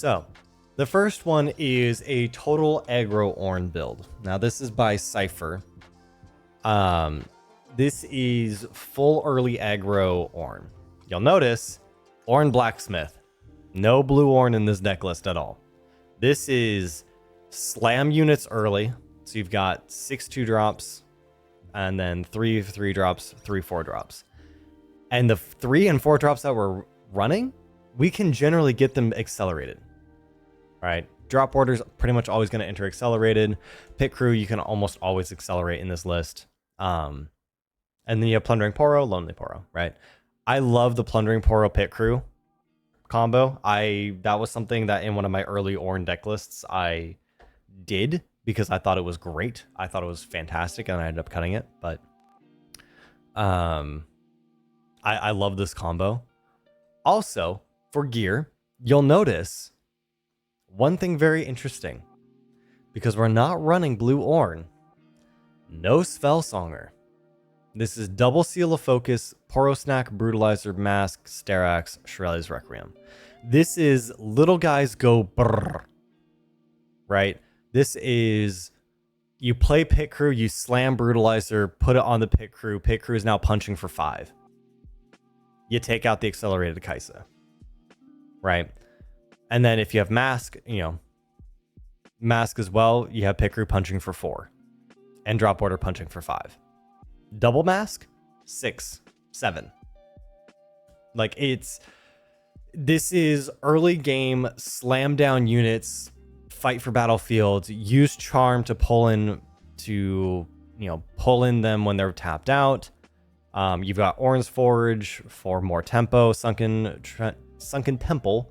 So, the first one is a total Aggro Ornn build. Now, this is by Cypher. This is full early Aggro Ornn. You'll notice Ornn Blacksmith. No blue Ornn in this deck list at all. This is slam units early. So you've got 6 2-drops, and then 3 3-drops, 3 4-drops. And the 3 and 4-drops that we're running, we can generally get them accelerated. Right? Drop order's pretty much always going to enter accelerated. Pit crew, you can almost always accelerate in this list. And then you have Plundering Poro, Lonely Poro, right? I love the Plundering Poro Pit crew combo. That was something that in one of my early Ornn deck lists I did because I thought it was great. I thought it was fantastic, and I ended up cutting it. But I love this combo. Also, for gear, you'll notice one thing very interesting. Because we're not running blue Ornn, no Spellsonger. This is double Seal of Focus, Poro Snack, Brutalizer, Mask, Sterax, Shirelli's Requiem. This is little guys go brrr, right? This is, you play Pit Crew, you slam Brutalizer, put it on the Pit Crew. Pit Crew is now punching for 5. You take out the accelerated Kaisa, right? And then if you have Mask, Mask as well, you have Pit Crew punching for 4. And Drop Order punching for 5. Double Mask, 6, 7. Like, this is early game, slam down units, fight for battlefields, use Charm to pull in them when they're tapped out. You've got Ornn's Forge for more tempo, Sunken Temple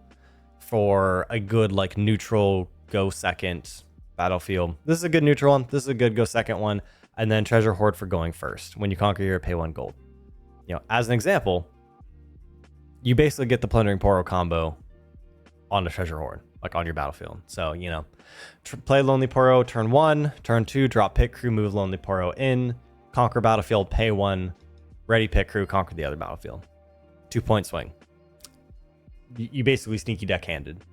for a good neutral go second battlefield. This is a good neutral one. This is a good go second one. And then Treasure Hoard for going first. When you conquer here, pay 1 gold. As an example, you basically get the Plundering Poro combo on the Treasure Hoard, on your battlefield. So, play Lonely Poro turn 1, turn 2, drop Pit Crew, move Lonely Poro in, conquer battlefield, pay 1, ready Pit Crew, conquer the other battlefield. 2-point swing. You basically sneaky deck-handed.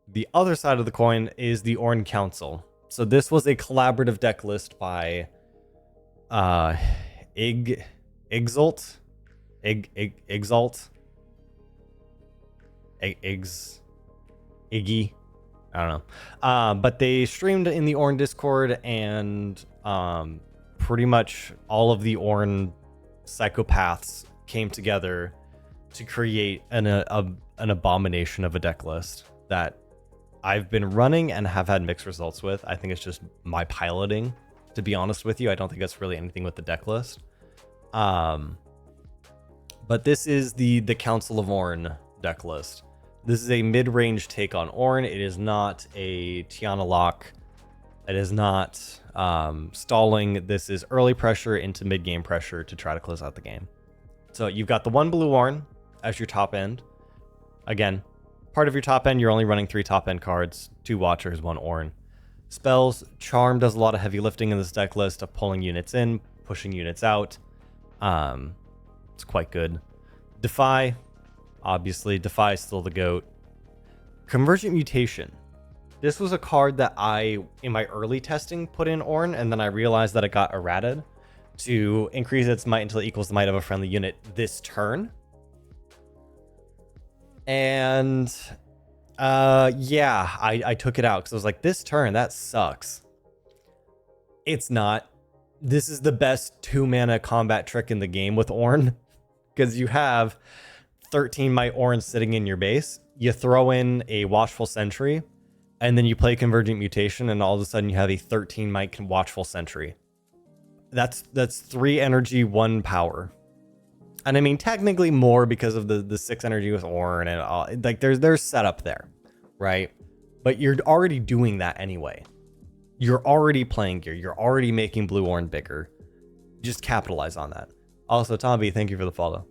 The other side of the coin is the Ornn Council. So this was a collaborative deck list by Iggy. I don't know. But they streamed in the Ornn Discord, and pretty much all of the Ornn psychopaths came together to create an abomination of a deck list that I've been running and have had mixed results with. I think it's just my piloting, to be honest with you. I don't think it's really anything with the deck list. But this is the Council of Ornn deck list. This is a mid-range take on Ornn. It is not a Tiana lock. It is not stalling. This is early pressure into mid-game pressure to try to close out the game. So you've got the 1 blue Ornn as your top end. Again, part of your top end, you're only running 3 top end cards, 2 Watchers, 1 Ornn. Spells, Charm does a lot of heavy lifting in this deck list of pulling units in, pushing units out. It's quite good. Defy, obviously, Defy is still the GOAT. Convergent Mutation. This was a card that I, in my early testing, put in Ornn, and then I realized that it got errated to increase its might until it equals the might of a friendly unit this turn. And I took it out because I was like, this turn, that sucks. It's not. This is the best 2-mana combat trick in the game with Ornn, because you have 13 might Ornn sitting in your base. You throw in a Watchful Sentry, and then you play Convergent Mutation, and all of a sudden you have a 13 might Watchful Sentry. That's 3 energy, 1 power. And I mean, technically more because of the 6 energy with Ornn and all. There's setup there, right? But you're already doing that anyway. You're already playing gear. You're already making blue Ornn bigger. Just capitalize on that. Also, Tomby, thank you for the follow.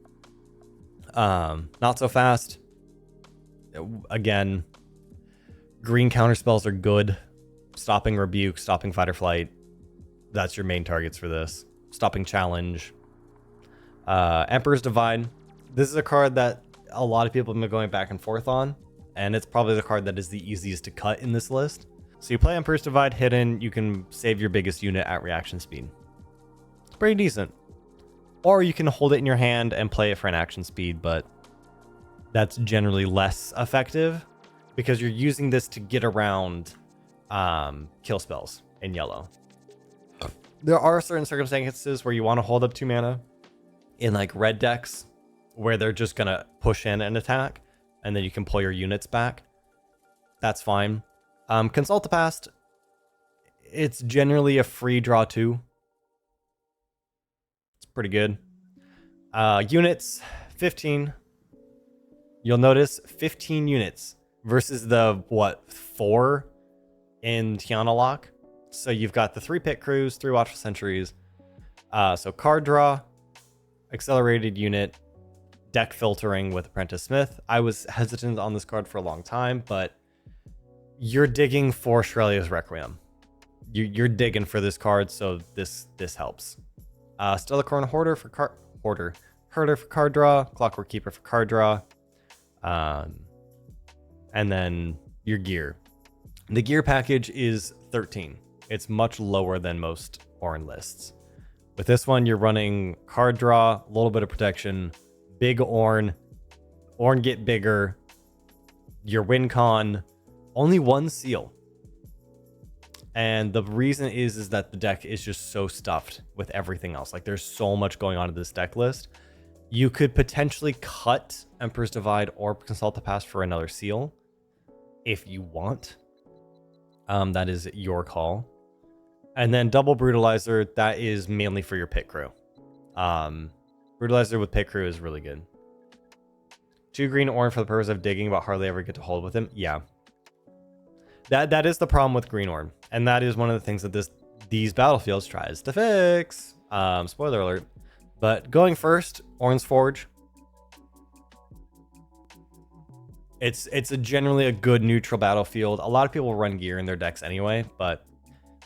Not so fast. Again, green counter spells are good. Stopping Rebuke, stopping Fight or Flight. That's your main targets for this. Stopping Challenge. Emperor's Divide. This is a card that a lot of people have been going back and forth on, and it's probably the card that is the easiest to cut in this list. So you play Emperor's Divide hidden, you can save your biggest unit at reaction speed. It's pretty decent. Or you can hold it in your hand and play it for an action speed, but that's generally less effective because you're using this to get around kill spells in yellow. There are certain circumstances where you want to hold up 2 mana in like red decks where they're just going to push in and attack, and then you can pull your units back. That's fine. Consult the Past, it's generally a free draw 2. It's pretty good. Units, 15. You'll notice 15 units versus the, 4 in Tiana Lock. So you've got the 3 pit crews, 3 watchful sentries. So card draw, accelerated unit, deck filtering with Apprentice Smith. I was hesitant on this card for a long time, but you're digging for Shrelia's Requiem. You're digging for this card, so this helps. Stellarcorn Hoarder for Herder for card draw, Clockwork Keeper for card draw, and then your gear. The gear package is 13. It's much lower than most Ornn lists. With this one, you're running card draw, a little bit of protection, big Ornn get bigger, your win con, only 1 seal. And the reason is that the deck is just so stuffed with everything else. Like there's so much going on in this deck list. You could potentially cut Emperor's Divide or Consult the Past for another seal if you want. That is your call. And then double Brutalizer, that is mainly for your pit crew. Brutalizer with pit crew is really good. 2 green Ornn for the purpose of digging, but hardly ever get to hold with him. Yeah. That is the problem with green Ornn. And that is one of the things that these battlefields tries to fix. Spoiler alert. But going first, Ornn's Forge. It's generally a good neutral battlefield. A lot of people run gear in their decks anyway, but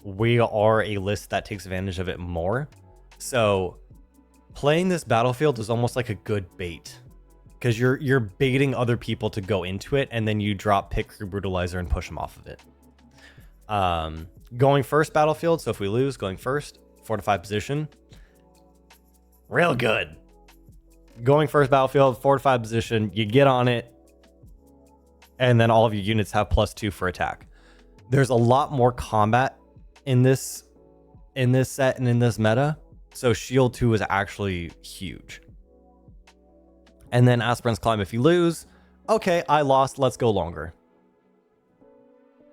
we are a list that takes advantage of it more. So playing this battlefield is almost like a good bait, because you're baiting other people to go into it, and then you drop Pit Crew Brutalizer and push them off of it. Going first battlefield, so if we lose, going first, fortified position. Real good. Going first battlefield, fortified position, you get on it, and then all of your units have +2 for attack. There's a lot more combat in this set and in this meta, so Shield 2 is actually huge. And then Aspirant's Climb, if you lose, okay, I lost, let's go longer.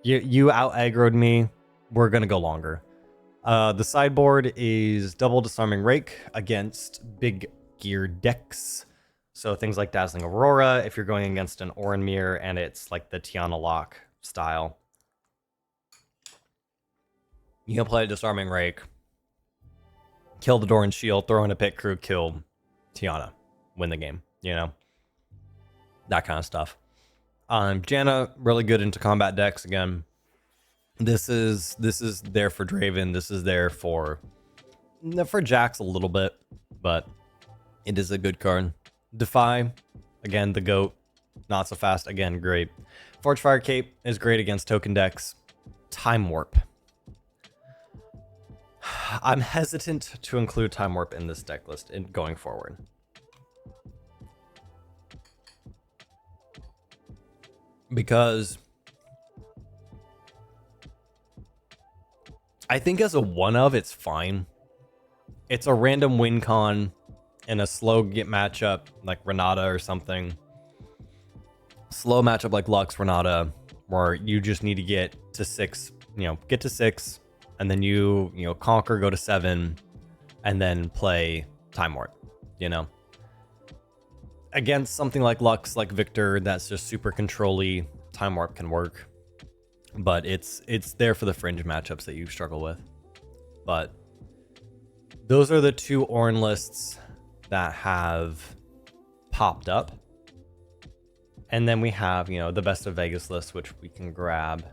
You out-aggroed me, we're gonna go longer. The sideboard is double Disarming Rake against big gear decks. So things like Dazzling Aurora, if you're going against an Ornn Mirror and it's like the Tiana Lock style. You can play a Disarming Rake, kill the Doran Shield, throw in a Pit Crew, kill Tiana, win the game, you know? That kind of stuff. Janna, really good into combat decks again. This is there for Draven. This is there for Jax a little bit, but it is a good card. Defy, again, the GOAT, not so fast, again, great. Forge Fire Cape is great against token decks. Time Warp. I'm hesitant to include Time Warp in this deck list going forward. Because I think as a one-of, it's fine. It's a random win con in a slow get matchup like Renata or something. Slow matchup like Lux, Renata, where you just need to get to 6, get to 6, and then you conquer, go to 7, and then play Time Warp, Against something like Lux, like Victor, that's just super control-y, Time Warp can work. But it's there for the fringe matchups that you struggle with. But those are the 2 Ornn lists that have popped up. And then we have, the Best of Vegas list, which we can grab